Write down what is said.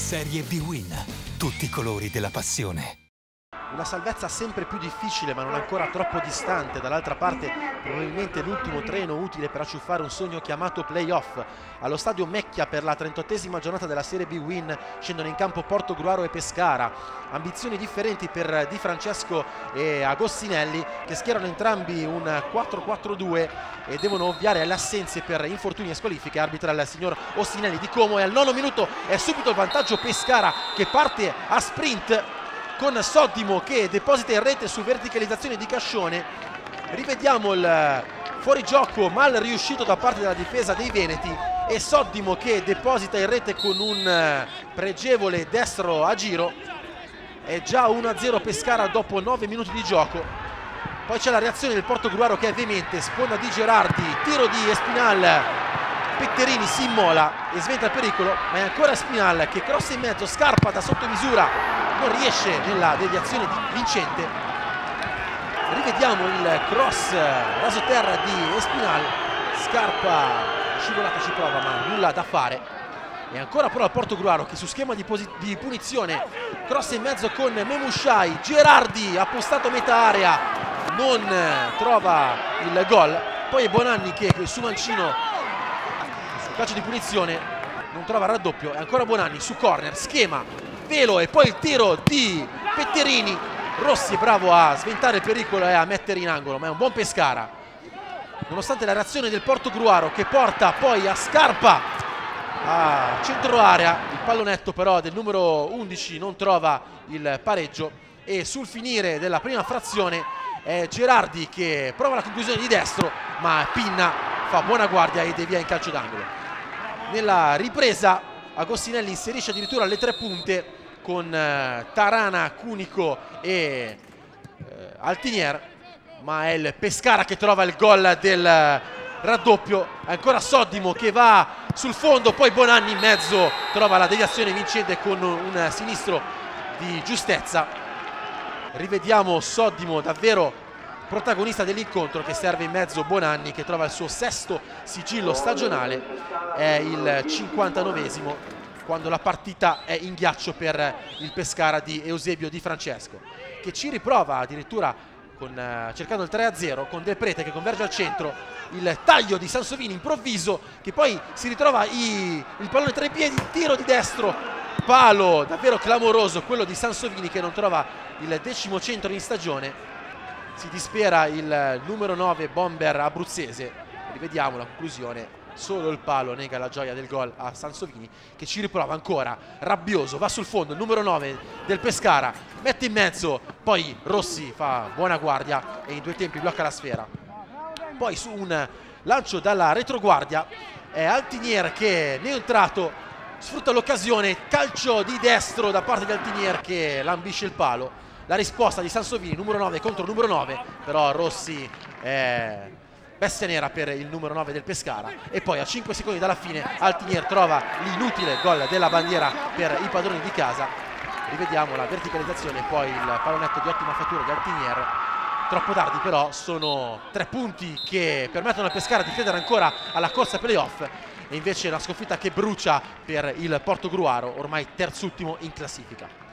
Serie B-Win. Tutti i colori della passione. Una salvezza sempre più difficile, ma non ancora troppo distante. Dall'altra parte probabilmente l'ultimo treno utile per acciuffare un sogno chiamato playoff. Allo stadio Mecchia per la 38esima giornata della Serie B-Win scendono in campo Portogruaro e Pescara. Ambizioni differenti per Di Francesco e Agostinelli, che schierano entrambi un 4-4-2 e devono ovviare alle assenze per infortuni e squalifiche. Arbitra il signor Ostinelli di Como e al 9° minuto è subito il vantaggio Pescara, che parte a sprint con Soddimo che deposita in rete su verticalizzazione di Cascione. Rivediamo il fuorigioco mal riuscito da parte della difesa dei veneti e Soddimo che deposita in rete con un pregevole destro a giro. È già 1-0 Pescara dopo 9 minuti di gioco. Poi c'è la reazione del Portogruaro che è veemente, sponda di Gerardi, tiro di Espinal, Petterini si immola e sventa il pericolo, ma è ancora Espinal che crossa in mezzo, Scarpa da sotto misura non riesce nella deviazione vincente. Rivediamo il cross rasoterra di Espinal, Scarpa scivolata ci prova ma nulla da fare. E ancora però il Portogruaro che su schema di punizione cross in mezzo con Memushai, Gerardi appostato a metà area, non trova il gol. Poi è Bonanni che su mancino, sul calcio di punizione, non trova il raddoppio. E ancora Bonanni su corner, schema, velo e poi il tiro di Petterini. Rossi è bravo a sventare il pericolo e a mettere in angolo, ma è un buon Pescara. Nonostante la reazione del Portogruaro che porta poi a Scarpa a centro area, il pallonetto però del numero 11 non trova il pareggio e sul finire della prima frazione è Gerardi che prova la conclusione di destro, ma Pinna fa buona guardia e devia in calcio d'angolo. Nella ripresa Agostinelli inserisce addirittura le 3 punte con Tarana, Cunico e Altinier, ma è il Pescara che trova il gol del raddoppio. Ancora Soddimo che va sul fondo, poi Bonanni in mezzo trova la deviazione vincente con un sinistro di giustezza. Rivediamo Soddimo davvero protagonista dell'incontro, che serve in mezzo Bonanni che trova il suo 6° sigillo stagionale. È il 59esimo quando la partita è in ghiaccio per il Pescara di Eusebio Di Francesco, che ci riprova addirittura cercando il 3-0 con Del Prete che converge al centro, il taglio di Sansovini improvviso che poi si ritrova il pallone tra i piedi, tiro di destro, palo davvero clamoroso quello di Sansovini che non trova il 10° centro in stagione. Si dispera il numero 9 bomber abruzzese. Rivediamo la conclusione, solo il palo nega la gioia del gol a Sansovini che ci riprova ancora, rabbioso, va sul fondo, il numero 9 del Pescara mette in mezzo, poi Rossi fa buona guardia e in 2 tempi blocca la sfera. Poi su un lancio dalla retroguardia è Altinier che neoentrato sfrutta l'occasione, calcio di destro da parte di Altinier che lambisce il palo. La risposta di Sansovini, numero 9 contro numero 9, però Rossi è bestia nera per il numero 9 del Pescara. E poi a 5 secondi dalla fine Altinier trova l'inutile gol della bandiera per i padroni di casa. Rivediamo la verticalizzazione, poi il pallonetto di ottima fattura di Altinier. Troppo tardi però, sono 3 punti che permettono al Pescara di credere ancora alla corsa playoff e invece una sconfitta che brucia per il Portogruaro, ormai terzultimo in classifica.